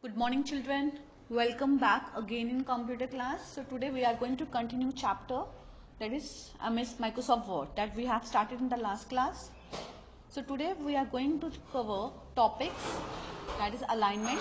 Good morning children. Welcome back again in computer class. So today we are going to continue chapter that is MS Microsoft Word that we have started in the last class. So today we are going to cover topics that is alignment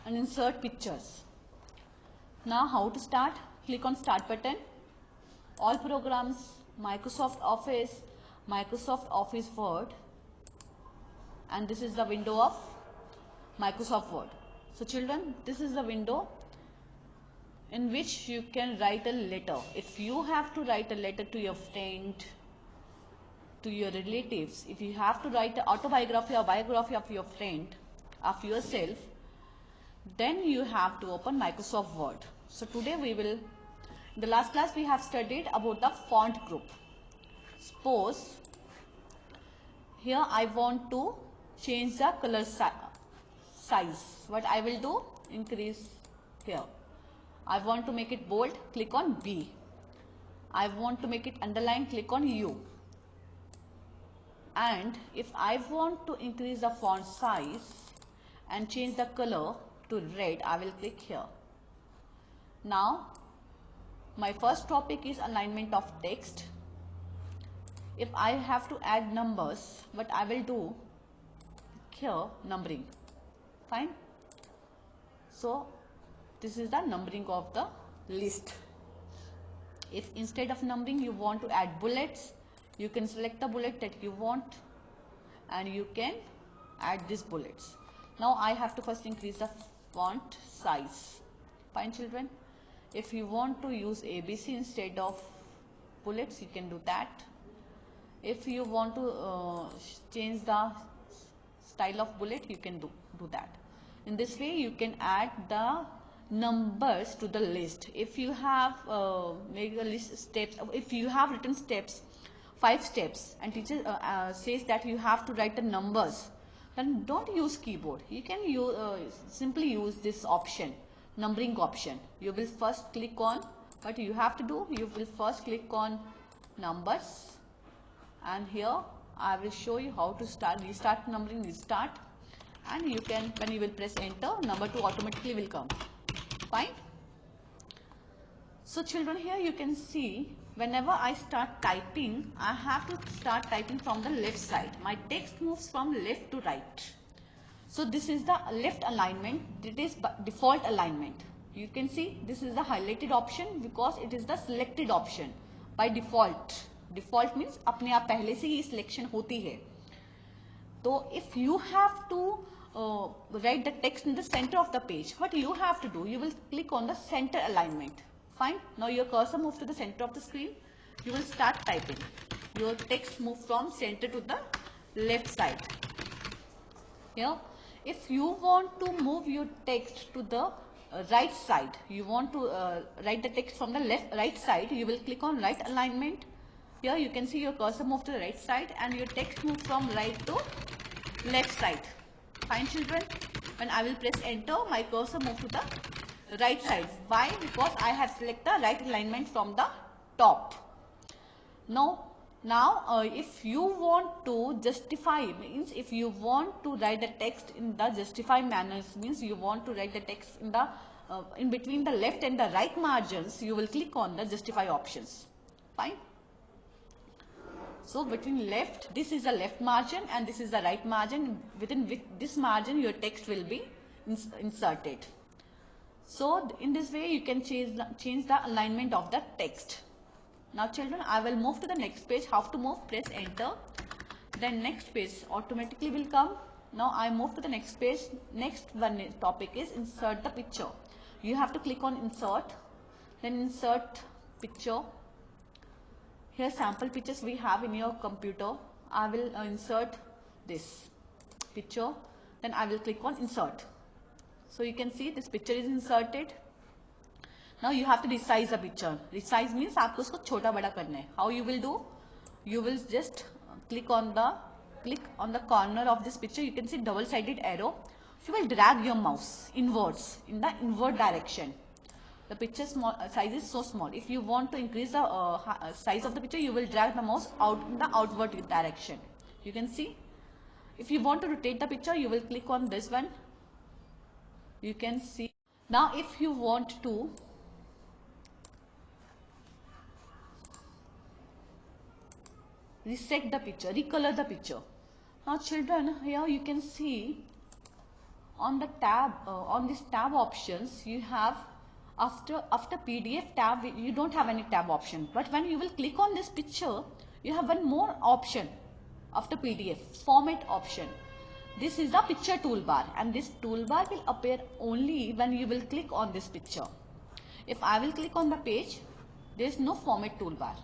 and insert pictures. Now how to start? Click on start button. All programs, Microsoft Office Word, and this is the window of Microsoft Word. So children, this is the window in which you can write a letter. If you have to write a letter to your friend, to your relatives, if you have to write an autobiography or biography of your friend, of yourself, then you have to open Microsoft Word. So today in the last class we have studied about the font group. Suppose here I want to change the color size. What I will do? Increase here. I want to make it bold, click on B. I want to make it underline, click on U. And if I want to increase the font size and change the color to red, I will click here. Now my first topic is alignment of text. If I have to add numbers, what I will do? Here numbering. Fine. So this is the numbering of the list. If instead of numbering you want to add bullets, you can select the bullet that you want and you can add these bullets. Now I have to first increase the font size. Fine children. If you want to use ABC instead of bullets, you can do that. If you want to change the style of bullet, you can do that. In this way you can add the numbers to the list. If you have made a list steps, if you have written steps, 5 steps, and teacher says that you have to write the numbers, then don't use keyboard. You can simply use this option, numbering option. You will first click on, what you have to do, you will first click on numbers, and here I will show you how to restart numbering, restart, and you can, when you will press enter, number 2 automatically will come. Fine. So children, here you can see whenever I start typing, I have to start typing from the left side. My text moves from left to right. So this is the left alignment. It is default alignment. You can see this is the highlighted option because it is the selected option by default. Default means अपने आप पहले से ही selection होती है. So if you have to write the text in the center of the page, what you have to do? You will click on the center alignment. Fine. Now your cursor moves to the center of the screen. You will start typing. Your text move from center to the left side. Here, if you want to move your text to the right side, you want to write the text from the right side, you will click on right alignment. Here you can see your cursor move to the right side and your text move from right to left side. Fine children. When I will press enter, my cursor move to the right side. Why? Because I have selected the right alignment from the top. Now if you want to justify, means if you want to write the text in the justify manners, means you want to write the text in the in between the left and the right margins, you will click on the justify options. Fine. So between left, this is the left margin and this is the right margin. Within this margin your text will be inserted. So in this way you can change the alignment of the text. Now children, I will move to the next page. How to move? Press enter. Then next page automatically will come. Now I move to the next page. Next one topic is insert the picture. You have to click on insert. Then insert picture. Here sample pictures we have in your computer. I will insert this picture. Then I will click on insert. So you can see this picture is inserted. Now you have to resize the picture. Resize means आपको उसको छोटा बड़ा करना है. How you will do? You will just click on the corner of this picture. You can see double-sided arrow. You will drag your mouse inwards in the inward direction. The picture size is so small. If you want to increase the size of the picture, you will drag the mouse out in the outward direction. You can see. If you want to rotate the picture, you will click on this one. You can see. Now if you want to reset the picture, recolor the picture. Now children, here you can see on the tab, on this tab options, you have after PDF tab, you don't have any tab option. But when you will click on this picture, you have one more option after PDF, format option. This is the picture toolbar, and this toolbar will appear only when you will click on this picture. If I will click on the page, there is no format toolbar.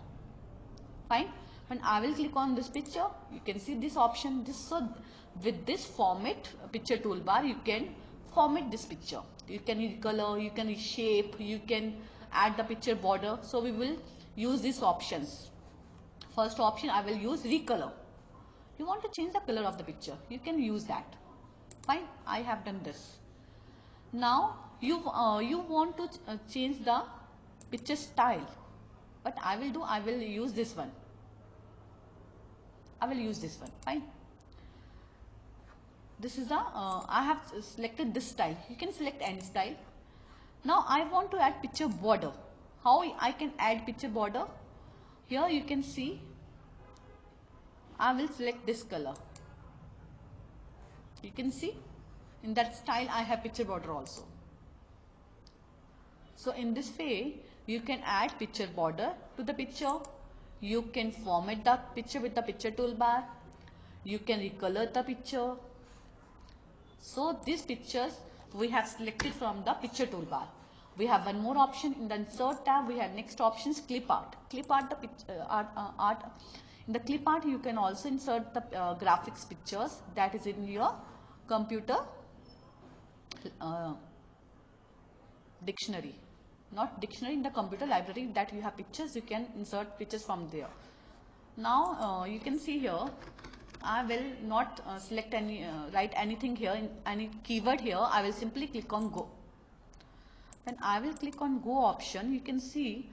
Fine. When I will click on this picture, you can see this option. So with this format picture toolbar, you can format this picture. You can recolor, you can reshape, you can add the picture border. So we will use these options. First option, I will use recolor. You want to change the color of the picture, you can use that. Fine, I have done this. Now you want to change the picture style. What I will use this one. I will use this one. Fine. This is the I have selected this style. You can select any style. Now I want to add picture border. How I can add picture border? Here you can see I will select this color. You can see in that style I have picture border also. So in this way you can add picture border to the picture. You can format the picture with the picture toolbar. You can recolor the picture. So these pictures we have selected from the picture toolbar. We have one more option in the insert tab. We have next options, clip art. Clip art, the picture, art. In the clip art you can also insert the graphics pictures that is in your computer dictionary. Not dictionary, in the computer library that you have pictures, you can insert pictures from there. Now you can see here I will not select any write anything here, in any keyword here. I will simply click on go. When I will click on go option, you can see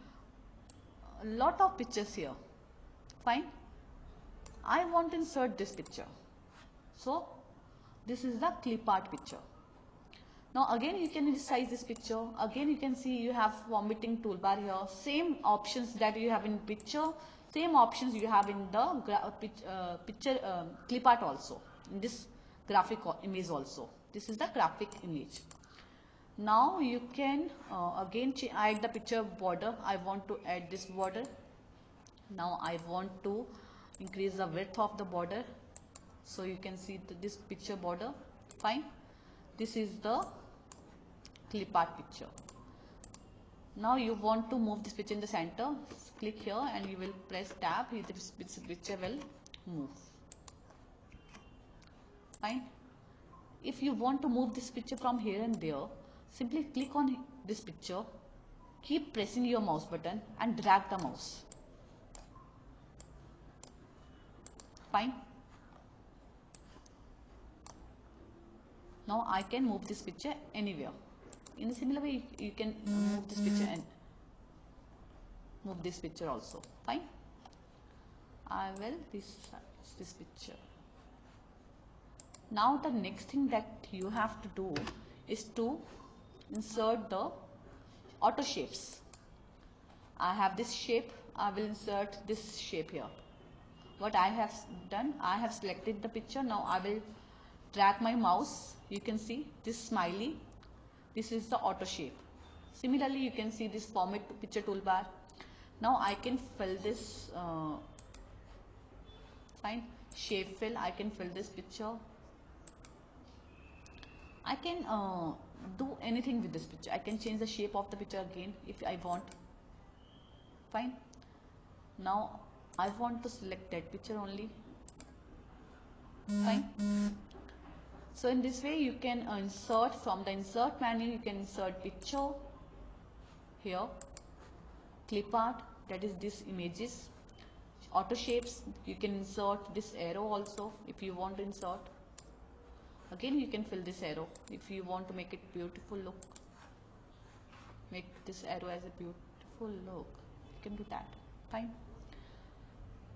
a lot of pictures here. Fine. I want to insert this picture, so this is the clip art picture. Now again you can resize this picture. Again you can see you have formatting toolbar here. Same options that you have in picture, same options you have in the picture clip art also, in this graphic image also. This is the graphic image. Now you can again add the picture border. I want to add this border. Now I want to increase the width of the border, so you can see this picture border. Fine. This is the clip art picture. Now you want to move this picture in the center, click here and you will press tab. This picture will move. Fine. If you want to move this picture from here and there, simply click on this picture, keep pressing your mouse button and drag the mouse. Fine. Now I can move this picture anywhere. In a similar way you can move this picture and move this picture also. Fine. I will this picture. Now the next thing that you have to do is to insert the auto shapes. I have this shape, I will insert this shape here. What I have done, I have selected the picture. Now I will drag my mouse. You can see this smiley. This is the auto shape. Similarly, you can see this format picture toolbar. Now I can fill this fine shape fill. I can fill this picture. I can do anything with this picture. I can change the shape of the picture again if I want. Fine. Now I want to select that picture only. Fine. So in this way you can insert from the insert menu. You can insert picture here, clip art, that is this images, auto shapes. You can insert this arrow also if you want to insert. Again you can fill this arrow if you want to make it beautiful look. Make this arrow as a beautiful look. You can do that. Fine.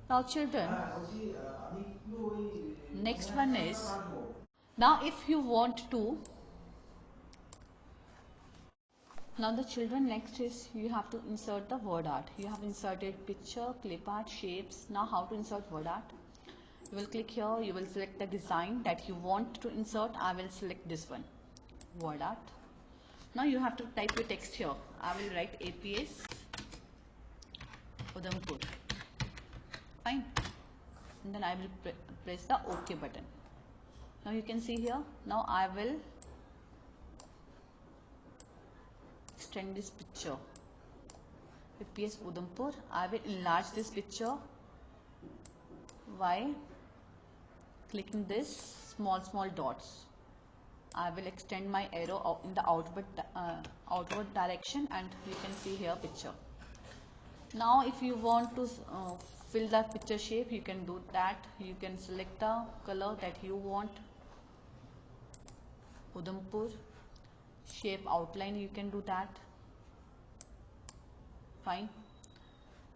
Now children, next one is, now if you want to Now the children, next is you have to insert the word art. You have inserted picture, clip art, shapes. Now how to insert word art? You will click here, you will select the design that you want to insert. I will select this one, word art. Now you have to type your text here. I will write APS Udhampur. Fine. And then I will press the OK button. Now you can see here, now I will extend this picture. APS Udhampur. I will enlarge this picture by clicking this small dots. I will extend my arrow in the outward direction, and you can see here picture. Now if you want to fill the picture shape, you can do that. You can select the color that you want. Udhampur. Shape outline, you can do that. Fine.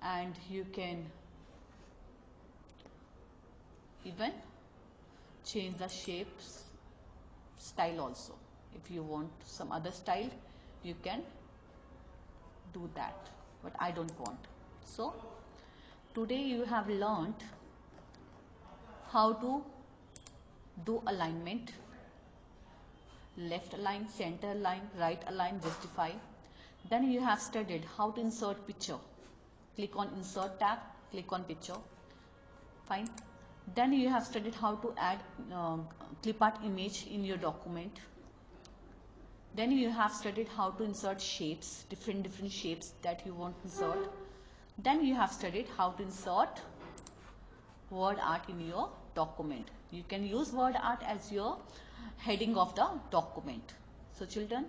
And you can even change the shapes style also. If you want some other style, you can do that, but I don't want. So today you have learned how to do alignment, left align, center align, right align, justify. Then you have studied how to insert picture. Click on insert tab, click on picture. Fine. Then you have studied how to add clip art image in your document. Then you have studied how to insert shapes, different shapes that you want to insert. Then you have studied how to insert word art in your document. You can use word art as your heading of the document. So children,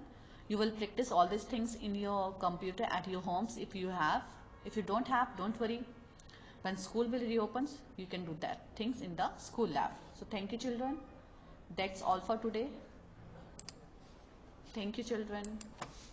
you will practice all these things in your computer at your homes if you have. If you don't have, don't worry. When school will reopens, you can do that things in the school lab. So thank you children. That's all for today. Thank you children.